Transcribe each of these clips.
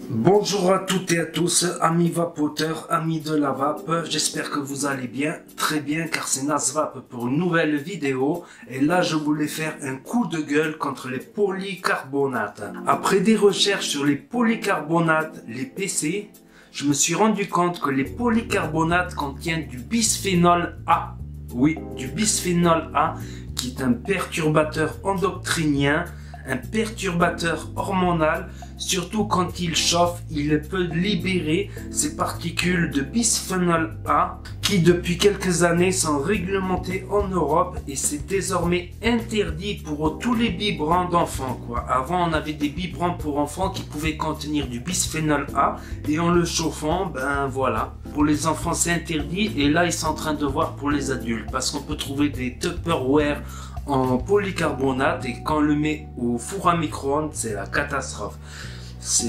Bonjour à toutes et à tous, amis vapoteurs, amis de la vape, j'espère que vous allez bien, très bien car c'est Nasvape pour une nouvelle vidéo et là je voulais faire un coup de gueule contre les polycarbonates. Après des recherches sur les polycarbonates, les PC, je me suis rendu compte que les polycarbonates contiennent du bisphénol A. Oui, du bisphénol A qui est un perturbateur endocrinien, un perturbateur hormonal, surtout quand il chauffe, il peut libérer ces particules de bisphénol A qui depuis quelques années sont réglementées en Europe et c'est désormais interdit pour tous les biberons d'enfants. Avant on avait des biberons pour enfants qui pouvaient contenir du bisphénol A et en le chauffant, ben voilà. Pour les enfants c'est interdit et là ils sont en train de voir pour les adultes parce qu'on peut trouver des Tupperware en polycarbonate et quand on le met au four à micro-ondes, c'est la catastrophe.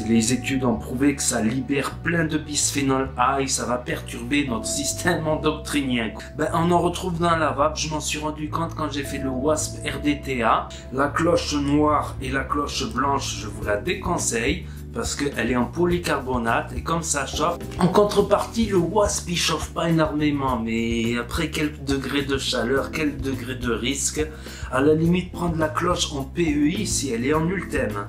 Les études ont prouvé que ça libère plein de bisphénol A et ça va perturber notre système endocrinien. On en retrouve dans la vape, je m'en suis rendu compte quand j'ai fait le WASP RDTA. La cloche noire et la cloche blanche, je vous la déconseille parce qu'elle est en polycarbonate et comme ça chauffe. En contrepartie, le WASP il chauffe pas énormément, mais après quelques degrés de chaleur, quelques degrés de risque, à la limite prendre la cloche en PEI si elle est en ultème.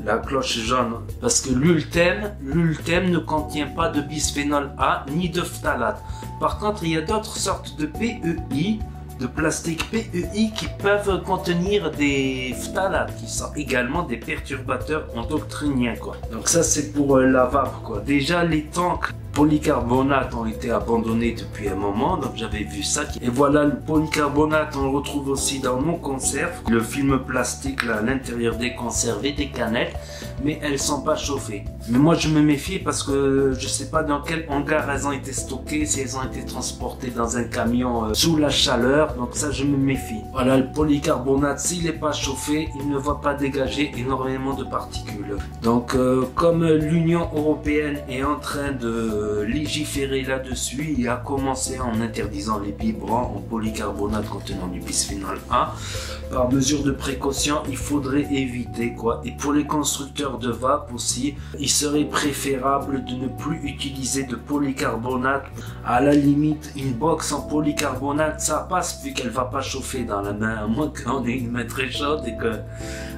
La cloche jaune, parce que l'ultème ne contient pas de bisphénol A ni de phtalate. Par contre, il y a d'autres sortes de PEI, de plastique PEI qui peuvent contenir des phtalates qui sont également des perturbateurs endocriniens Donc ça c'est pour la vape Déjà les tanks polycarbonate ont été abandonnés depuis un moment, donc j'avais vu ça. Et voilà, le polycarbonate on le retrouve aussi dans nos conserves, le film plastique là à l'intérieur des conserves et des canettes, mais elles sont pas chauffées. Mais moi je me méfie parce que je sais pas dans quel hangar elles ont été stockées, si elles ont été transportées dans un camion sous la chaleur, donc ça je me méfie. Voilà, le polycarbonate s'il n'est pas chauffé, il ne va pas dégager énormément de particules. Donc comme l'Union Européenne est en train de légiférer là-dessus, il a commencé en interdisant les biberons en polycarbonate contenant du bisphénol A. Par mesure de précaution, il faudrait éviter Et pour les constructeurs de vape aussi, il serait préférable de ne plus utiliser de polycarbonate. À la limite, une box en polycarbonate, ça passe vu qu'elle va pas chauffer dans la main, à moins qu'on ait une main très chaude et que...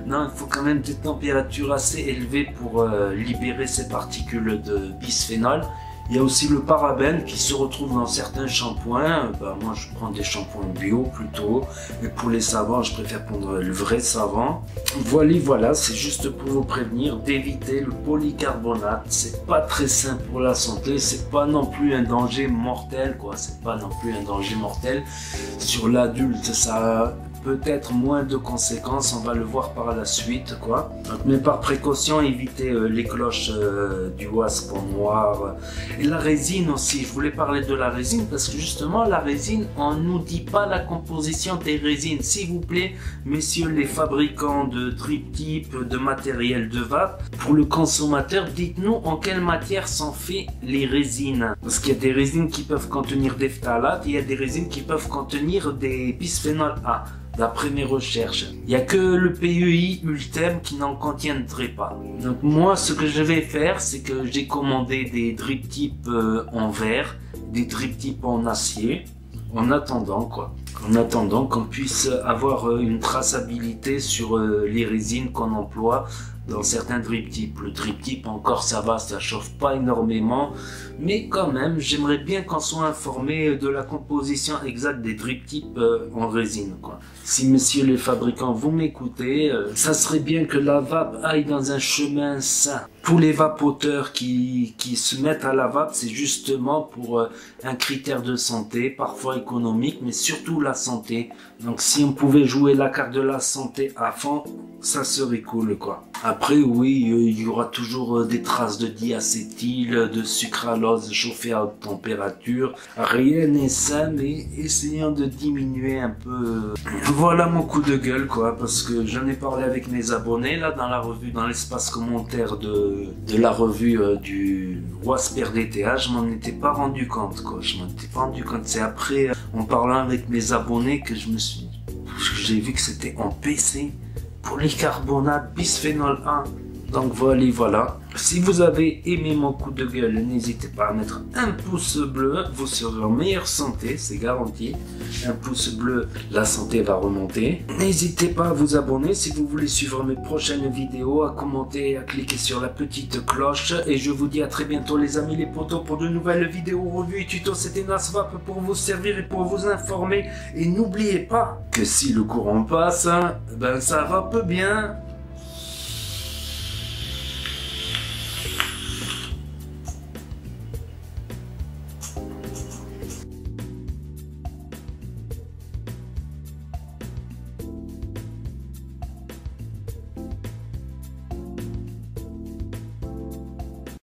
Non, il faut quand même des températures assez élevées pour libérer ces particules de bisphénol. Il y a aussi le parabène qui se retrouve dans certains shampoings. Moi, je prends des shampoings bio plutôt. Mais pour les savons, je préfère prendre le vrai savon. Voilà, c'est juste pour vous prévenir d'éviter le polycarbonate. C'est pas très sain pour la santé. C'est pas non plus un danger mortel, C'est pas non plus un danger mortel. Sur l'adulte, ça peut-être moins de conséquences, on va le voir par la suite mais par précaution évitez les cloches du wasp en noir et la résine aussi. Je voulais parler de la résine parce que justement la résine, on nous dit pas la composition des résines, s'il vous plaît messieurs les fabricants de drip tip, de matériel de vape, pour le consommateur dites-nous en quelle matière sont faites les résines, parce qu'il y a des résines qui peuvent contenir des phtalates, il y a des résines qui peuvent contenir des bisphénol A. D'après mes recherches, il n'y a que le PEI Ultème qui n'en contiendrait pas. Donc moi, ce que je vais faire, c'est que j'ai commandé des drip tips en verre, des drip tips en acier, en attendant qu'on puisse avoir une traçabilité sur les résines qu'on emploie dans certains drip tips. Le drip tip encore ça va, ça chauffe pas énormément, mais quand même j'aimerais bien qu'on soit informé de la composition exacte des drip tips en résine Si messieurs les fabricants vous m'écoutez, ça serait bien que la vape aille dans un chemin sain. Pour les vapoteurs qui se mettent à la vape, c'est justement pour un critère de santé, parfois économique, mais surtout la santé. Donc si on pouvait jouer la carte de la santé à fond, ça serait cool Après oui, il y aura toujours des traces de diacétyl, de sucralose chauffée à haute température. Rien n'est sain, mais essayons de diminuer un peu. Voilà mon coup de gueule parce que j'en ai parlé avec mes abonnés là dans la revue, dans l'espace commentaire de la revue du WASP RDTA. Je m'en étais pas rendu compte C'est après en parlant avec mes abonnés que j'ai vu que c'était en PC. Polycarbonate, bisphénol A. Donc voilà. Si vous avez aimé mon coup de gueule, n'hésitez pas à mettre un pouce bleu, vous serez en meilleure santé, c'est garanti. Un pouce bleu, la santé va remonter. N'hésitez pas à vous abonner si vous voulez suivre mes prochaines vidéos, à commenter, à cliquer sur la petite cloche. Et je vous dis à très bientôt les amis les potos pour de nouvelles vidéos, revues et tutos. C'était Naswap pour vous servir et pour vous informer. Et n'oubliez pas que si le courant passe, ben ça va peu bien.